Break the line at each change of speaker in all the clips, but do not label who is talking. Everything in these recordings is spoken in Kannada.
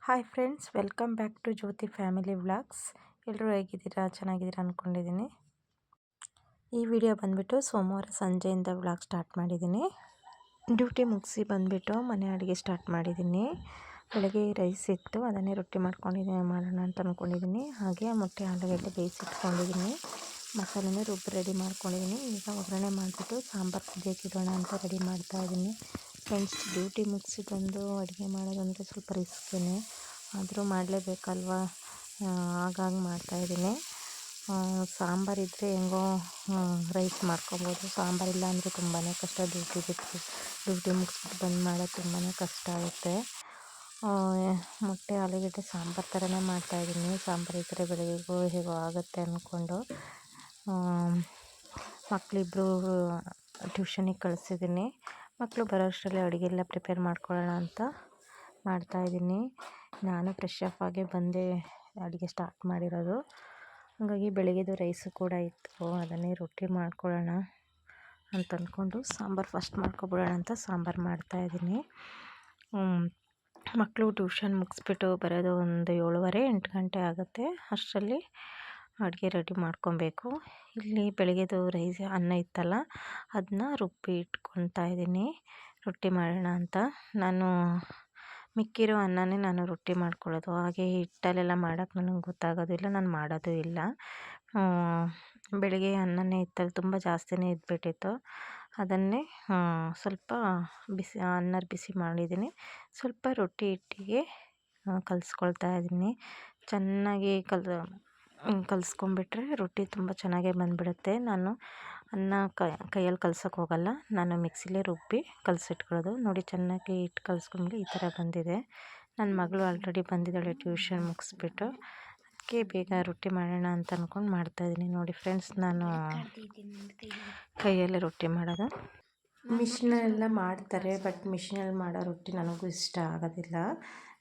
Hi friends, welcome back to Jyothi family vlogs. ಎಲ್ಲರೂ ಹೇಗಿದ್ದೀರಾ? ಚೆನ್ನಾಗಿದ್ದೀರಾ ಅಂದ್ಕೊಂಡಿದ್ದೀನಿ. ಈ ವಿಡಿಯೋ ಬಂದುಬಿಟ್ಟು ಸೋಮವಾರ ಸಂಜೆಯಿಂದ ವ್ಲಾಗ್ ಸ್ಟಾರ್ಟ್ ಮಾಡಿದ್ದೀನಿ. ಡ್ಯೂಟಿ ಮುಗಿಸಿ ಬಂದುಬಿಟ್ಟು ಮನೆ ಅಡುಗೆ ಸ್ಟಾರ್ಟ್ ಮಾಡಿದ್ದೀನಿ. ಬೆಳಗ್ಗೆ ರೈಸ್ ಇತ್ತು, ಅದನ್ನೇ ರೊಟ್ಟಿ ಮಾಡೋಣ ಅಂತ ಅಂದ್ಕೊಂಡಿದ್ದೀನಿ. ಹಾಗೆ ಮೊಟ್ಟೆ ಆಲೂಗಡ್ಡೆ ಬೇಯಿಸಿಟ್ಕೊಂಡಿದ್ದೀನಿ. ಮಸಾಲೆನೇ ರೆಡಿ ಮಾಡ್ಕೊಂಡಿದ್ದೀನಿ. ಈಗ ಒಗ್ಗರಣೆ ಮಾಡಿಬಿಟ್ಟು ಸಾಂಬಾರು ಕುದಿಯೋಕೆ ಇಡೋಣ ಅಂತ ರೆಡಿ ಮಾಡ್ತಾಯಿದ್ದೀನಿ. ಫ್ರೆಂಡ್ಸ್, ಡ್ಯೂಟಿ ಮುಗಿಸಿ ಬಂದು ಅಡುಗೆ ಮಾಡೋದಂದರೆ ಸ್ವಲ್ಪ ರಿಸ್ಕೇ, ಆದರೂ ಮಾಡಲೇಬೇಕಲ್ವ, ಹಾಗಾಗಿ ಮಾಡ್ತಾಯಿದ್ದೀನಿ. ಸಾಂಬಾರಿದ್ದರೆ ಹೆಂಗೋ ರೈಸ್ ಮಾಡ್ಕೊಬೋದು. ಸಾಂಬಾರಿಲ್ಲ ಅಂದರೆ ತುಂಬಾ ಕಷ್ಟ. ಡ್ಯೂಟಿ ಮುಗಿಸ್ಬಿಟ್ಟು ಬಂದು ಮಾಡೋದು ತುಂಬಾ ಕಷ್ಟ ಆಗುತ್ತೆ. ಮೊಟ್ಟೆ ಆಲೂಗಡ್ಡೆ ಸಾಂಬಾರು ಥರನೇ ಮಾಡ್ತಾಯಿದ್ದೀನಿ. ಸಾಂಬಾರು ಇದ್ದರೆ ಬೆಳಗ್ಗೆಗೂ ಹೇಗೋ ಆಗುತ್ತೆ ಅಂದ್ಕೊಂಡು ಮಕ್ಕಳಿಬ್ಬರು ಟ್ಯೂಷನಿಗೆ ಕಳಿಸಿದ್ದೀನಿ. ಮಕ್ಕಳು ಬರೋ ಅಷ್ಟರಲ್ಲಿ ಅಡುಗೆ ಎಲ್ಲ ಪ್ರಿಪೇರ್ ಮಾಡ್ಕೊಳ್ಳೋಣ ಅಂತ ಮಾಡ್ತಾಯಿದ್ದೀನಿ. ನಾನು ಫ್ರೆಶ್ ಅಪ್ ಆಗಿ ಬಂದೆ ಅಡುಗೆ ಸ್ಟಾರ್ಟ್ ಮಾಡಿರೋದು. ಹಾಗಾಗಿ ಬೆಳಗ್ಗೆದು ರೈಸು ಕೂಡ ಇತ್ತು, ಅದನ್ನೇ ರೊಟ್ಟಿ ಮಾಡ್ಕೊಳ್ಳೋಣ ಅಂತ ಅಂದ್ಕೊಂಡು ಸಾಂಬಾರು ಫಸ್ಟ್ ಮಾಡ್ಕೊಬಿಡೋಣ ಅಂತ ಸಾಂಬಾರು ಮಾಡ್ತಾಯಿದ್ದೀನಿ. ಮಕ್ಕಳು ಟ್ಯೂಷನ್ ಮುಗಿಸ್ಬಿಟ್ಟು ಬರೋದು ಒಂದು 7:30-8 ಗಂಟೆ ಆಗುತ್ತೆ. ಅಷ್ಟರಲ್ಲಿ ಅಡುಗೆ ರೆಡಿ ಮಾಡ್ಕೊಬೇಕು. ಇಲ್ಲಿ ಬೆಳಗ್ಗೆದು ಅನ್ನ ಇತ್ತಲ್ಲ, ಅದನ್ನ ರುಬ್ಬಿ ಇಟ್ಕೊತಾ ಇದ್ದೀನಿ ರೊಟ್ಟಿ ಮಾಡೋಣ ಅಂತ. ಮಿಕ್ಕಿರೋ ಅನ್ನನೇ ನಾನು ರೊಟ್ಟಿ ಮಾಡ್ಕೊಳ್ಳೋದು. ಹಾಗೆ ಹಿಟ್ಟಲ್ಲೆಲ್ಲ ಮಾಡೋಕ್ಕೆ ನನಗೆ ಗೊತ್ತಾಗೋದಿಲ್ಲ, ನಾನು ಮಾಡೋದು ಇಲ್ಲ. ಬೆಳಗ್ಗೆ ಅನ್ನನೇ ಇತ್ತಲ್ಲ, ತುಂಬ ಜಾಸ್ತಿನೇ ಇದ್ಬಿಟ್ಟಿತ್ತು. ಅದನ್ನೇ ಸ್ವಲ್ಪ ಬಿಸಿ ಮಾಡಿದ್ದೀನಿ. ಸ್ವಲ್ಪ ರೊಟ್ಟಿ ಹಿಟ್ಟಿಗೆ ಕಲಿಸ್ಕೊಳ್ತಾ ಇದ್ದೀನಿ. ಚೆನ್ನಾಗಿ ಕಲಿಸ್ಕೊಂಬಿಟ್ರೆ ರೊಟ್ಟಿ ತುಂಬ ಚೆನ್ನಾಗೇ ಬಂದುಬಿಡುತ್ತೆ. ನಾನು ಅನ್ನ ಕೈಯಲ್ಲಿ ಕಲ್ಸೋಕ್ಕೆ ಹೋಗಲ್ಲ, ನಾನು ಮಿಕ್ಸಿಲೇ ರುಬ್ಬಿ ಕಲಸಿಟ್ಕೊಳ್ಳೋದು. ನೋಡಿ, ಚೆನ್ನಾಗಿ ಹಿಟ್ಟು ಕಲಿಸ್ಕೊಂಡ್ಮೇಲೆ ಈ ಥರ ಬಂದಿದೆ. ನನ್ನ ಮಗಳು ಆಲ್ರೆಡಿ ಬಂದಿದ್ದಾಳೆ ಟ್ಯೂಷನ್ ಮುಗಿಸ್ಬಿಟ್ಟು. ಅದಕ್ಕೆ ಬೇಗ ರೊಟ್ಟಿ ಮಾಡೋಣ ಅಂತ ಅಂದ್ಕೊಂಡು ಮಾಡ್ತಾಯಿದ್ದೀನಿ. ನೋಡಿ ಫ್ರೆಂಡ್ಸ್, ನಾನು ಕೈಯಲ್ಲೇ ರೊಟ್ಟಿ ಮಾಡೋದು. ಮಿಷಿನಲ್ಲೆಲ್ಲ ಮಾಡ್ತಾರೆ, ಬಟ್ ಮಿಷಿನಲ್ಲಿ ಮಾಡೋ ರೊಟ್ಟಿ ನನಗೂ ಇಷ್ಟ ಆಗೋದಿಲ್ಲ.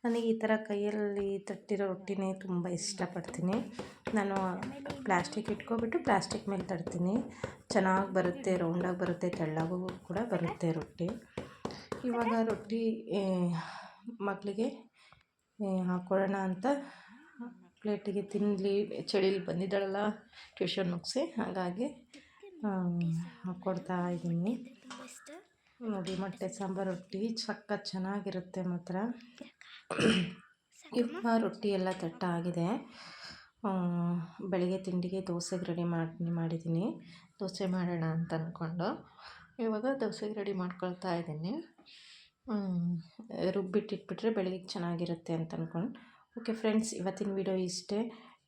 ನನಗೆ ಈ ಥರ ಕೈಯಲ್ಲಿ ತಟ್ಟಿರೋ ರೊಟ್ಟಿನೇ ತುಂಬ ಇಷ್ಟಪಡ್ತೀನಿ. ನಾನು ಪ್ಲಾಸ್ಟಿಕ್ ಇಟ್ಕೊಬಿಟ್ಟು ಪ್ಲಾಸ್ಟಿಕ್ ಮೇಲೆ ತಡ್ತೀನಿ. ಚೆನ್ನಾಗಿ ಬರುತ್ತೆ, ರೌಂಡಾಗಿ ಬರುತ್ತೆ, ತೆಳ್ಳಗೂ ಕೂಡ ಬರುತ್ತೆ ರೊಟ್ಟಿ. ಇವಾಗ ರೊಟ್ಟಿ ಮಕ್ಕಳಿಗೆ ಹಾಕ್ಕೊಳ್ಳೋಣ ಅಂತ ಪ್ಲೇಟಿಗೆ ತಿನ್ನಲಿ. ಚಳಿಲಿ ಬಂದಿದ್ದಾಳಲ್ಲ ಟ್ಯೂಷನ್ ಮುಗಿಸಿ, ಹಾಗಾಗಿ ಹಾಕ್ಕೊಡ್ತಾ ಇದ್ದೀನಿ. ನೋಡಿ, ಮೊಟ್ಟೆ ಸಾಂಬಾರು ರೊಟ್ಟಿ ಸಖತ್ ಚೆನ್ನಾಗಿರುತ್ತೆ ಮಾತ್ರ. ಇವಾಗ ರೊಟ್ಟಿ ಎಲ್ಲ ತಟ್ಟಾಗಿದೆ. ಬೆಳಗ್ಗೆ ತಿಂಡಿಗೆ ದೋಸೆಗೆ ರೆಡಿ ಮಾಡಿದ್ದೀನಿ. ದೋಸೆ ಮಾಡೋಣ ಅಂತ ಅಂದ್ಕೊಂಡು ಇವಾಗ ದೋಸೆಗೆ ರೆಡಿ ಮಾಡ್ಕೊಳ್ತಾ ಇದ್ದೀನಿ. ರುಬ್ಬಿಟ್ಟಿಟ್ಬಿಟ್ರೆ ಬೆಳಗ್ಗೆ ಚೆನ್ನಾಗಿರುತ್ತೆ ಅಂತ ಅಂದ್ಕೊಂಡು. ಓಕೆ ಫ್ರೆಂಡ್ಸ್, ಇವತ್ತಿನ ವಿಡಿಯೋ ಇಷ್ಟೇ.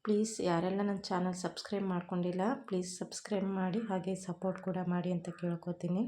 ಪ್ಲೀಸ್ ಯಾರೆಲ್ಲ ನನ್ನ ಚಾನಲ್ ಸಬ್ಸ್ಕ್ರೈಬ್ ಮಾಡ್ಕೊಂಡಿಲ್ಲ, ಪ್ಲೀಸ್ ಸಬ್ಸ್ಕ್ರೈಬ್ ಮಾಡಿ, ಹಾಗೆ ಸಪೋರ್ಟ್ ಕೂಡ ಮಾಡಿ ಅಂತ ಕೇಳ್ಕೊತೀನಿ.